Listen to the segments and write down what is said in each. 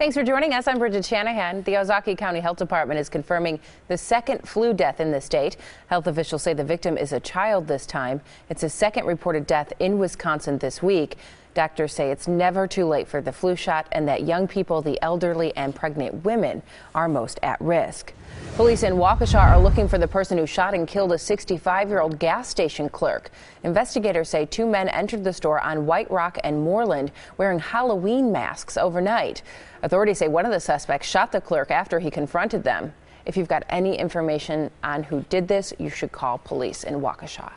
Thanks for joining us. I'm Bridget Shanahan. The Ozaukee County Health Department is confirming the second flu death in the state. Health officials say the victim is a child this time. It's a second reported death in Wisconsin this week. Doctors say it's never too late for the flu shot and that young people, the elderly, and pregnant women are most at risk. Police in Waukesha are looking for the person who shot and killed a 65-year-old gas station clerk. Investigators say two men entered the store on White Rock and Moreland wearing Halloween masks overnight. Authorities say one of the suspects shot the clerk after he confronted them. If you've got any information on who did this, you should call police in Waukesha.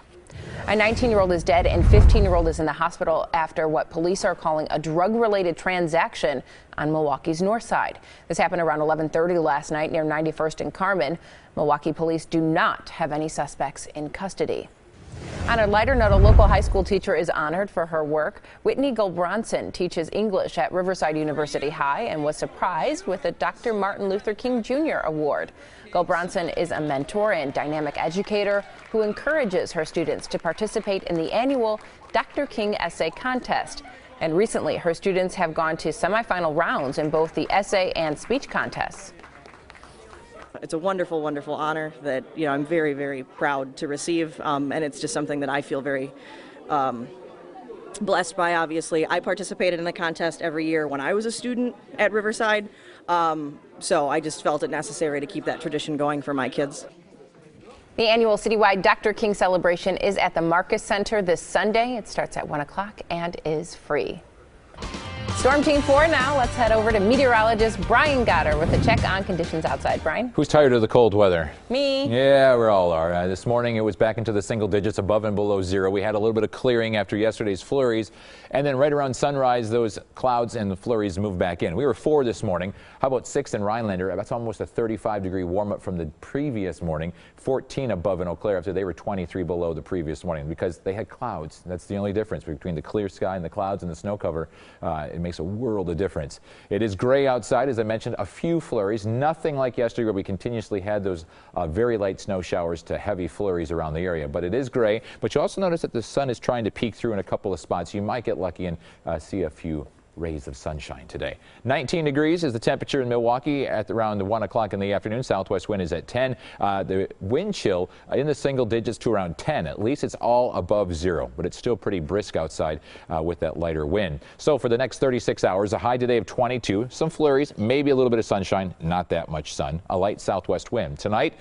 A 19-year-old is dead and 15-year-old is in the hospital after what police are calling a drug-related transaction on Milwaukee's north side. This happened around 11:30 last night near 91st and Carmen. Milwaukee police do not have any suspects in custody. On a lighter note, a local high school teacher is honored for her work. Whitney Goldbronson teaches English at Riverside University High and was surprised with a Dr. Martin Luther King Jr. award. Goldbronson is a mentor and dynamic educator who encourages her students to participate in the annual Dr. King Essay Contest. And recently, her students have gone to semifinal rounds in both the essay and speech contests. It's a wonderful, wonderful honor that I'm very, very proud to receive, and it's just something that I feel very blessed by. Obviously, I participated in the contest every year when I was a student at Riverside, so I just felt it necessary to keep that tradition going for my kids. The annual citywide Dr. King celebration is at the Marcus Center this Sunday. It starts at 1 o'clock and is free. Storm Team 4 now. Let's head over to meteorologist Brian Gotter with a check on conditions outside. Brian? Who's tired of the cold weather? Me. Yeah, we all are. This morning it was back into the single digits above and below zero. We had a little bit of clearing after yesterday's flurries, and then right around sunrise those clouds and the flurries moved back in. We were 4 this morning. How about 6 in Rhinelander? That's almost a 35-degree warm up from the previous morning. 14 above in Eau Claire after they were 23 below the previous morning because they had clouds. That's the only difference between the clear sky and the clouds and the snow cover. It makes a world of difference. It is gray outside, as I mentioned, a few flurries, nothing like yesterday where we continuously had those very light snow showers to heavy flurries around the area, but it is gray. But you also notice that the sun is trying to peek through in a couple of spots. You might get lucky and see a few rays of sunshine today. 19 degrees is the temperature in Milwaukee at around 1 o'clock in the afternoon. Southwest wind is at 10. The wind chill in the single digits to around 10. At least it's all above zero, but it's still pretty brisk outside with that lighter wind. So for the next 36 hours, a high today of 22. Some flurries, maybe a little bit of sunshine, not that much sun. A light southwest wind. Tonight,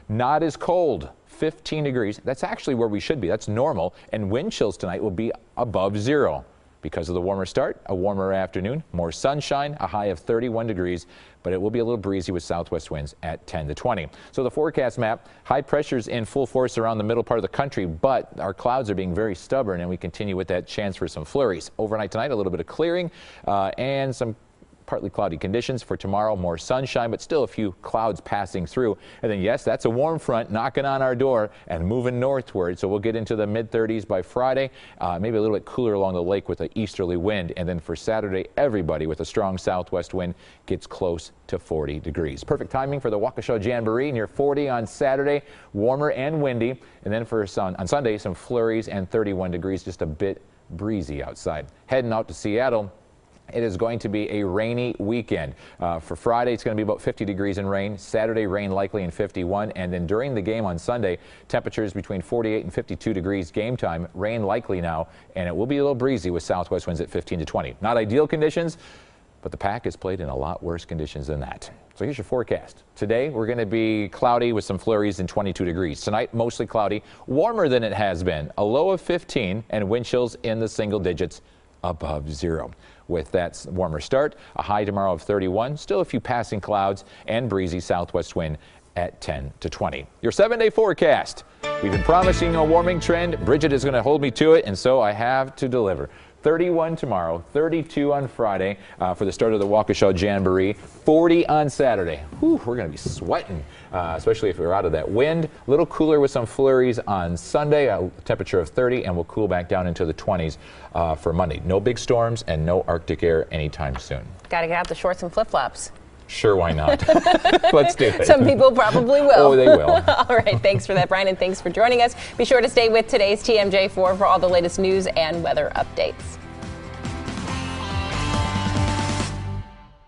not as cold. 15 degrees. That's actually where we should be. That's normal. And wind chills tonight will be above zero. Because of the warmer start, a warmer afternoon, more sunshine, a high of 31 degrees, but it will be a little breezy with southwest winds at 10 to 20. So the forecast map, high pressures in full force around the middle part of the country, but our clouds are being very stubborn and we continue with that chance for some flurries. Overnight tonight, a little bit of clearing and some partly cloudy conditions. For tomorrow, more sunshine, but still a few clouds passing through. And then, yes, that's a warm front knocking on our door and moving northward. So we'll get into the mid-30s by Friday, maybe a little bit cooler along the lake with an easterly wind. And then for Saturday, everybody with a strong southwest wind gets close to 40 degrees. Perfect timing for the Waukesha Jamboree, near 40 on Saturday, warmer and windy. And then for on Sunday, some flurries and 31 degrees, just a bit breezy outside. Heading out to Seattle. It is going to be a rainy weekend. For Friday, it's going to be about 50 degrees and rain. Saturday, rain likely in 51. And then during the game on Sunday, temperatures between 48 and 52 degrees game time. Rain likely now, and it will be a little breezy with southwest winds at 15 to 20. Not ideal conditions, but the Pack has played in a lot worse conditions than that. So here's your forecast. Today, we're going to be cloudy with some flurries and 22 degrees. Tonight, mostly cloudy, warmer than it has been. A low of 15 and wind chills in the single digits above zero. With that warmer start, a high tomorrow of 31, still a few passing clouds and breezy southwest wind at 10 to 20. Your 7-day forecast. We've been promising a warming trend. Bridget is going to hold me to it, and so I have to deliver. 31 tomorrow, 32 on Friday for the start of the Waukesha Jamboree, 40 on Saturday. Whew, we're going to be sweating, especially if we're out of that wind. A little cooler with some flurries on Sunday, a temperature of 30, and we'll cool back down into the 20s for Monday. No big storms and no Arctic air anytime soon. Got to get out the shorts and flip-flops. Sure, why not? Let's do it. Some people probably will. Oh, they will. All right, thanks for that, Brian, and thanks for joining us. Be sure to stay with today's TMJ4 for all the latest news and weather updates.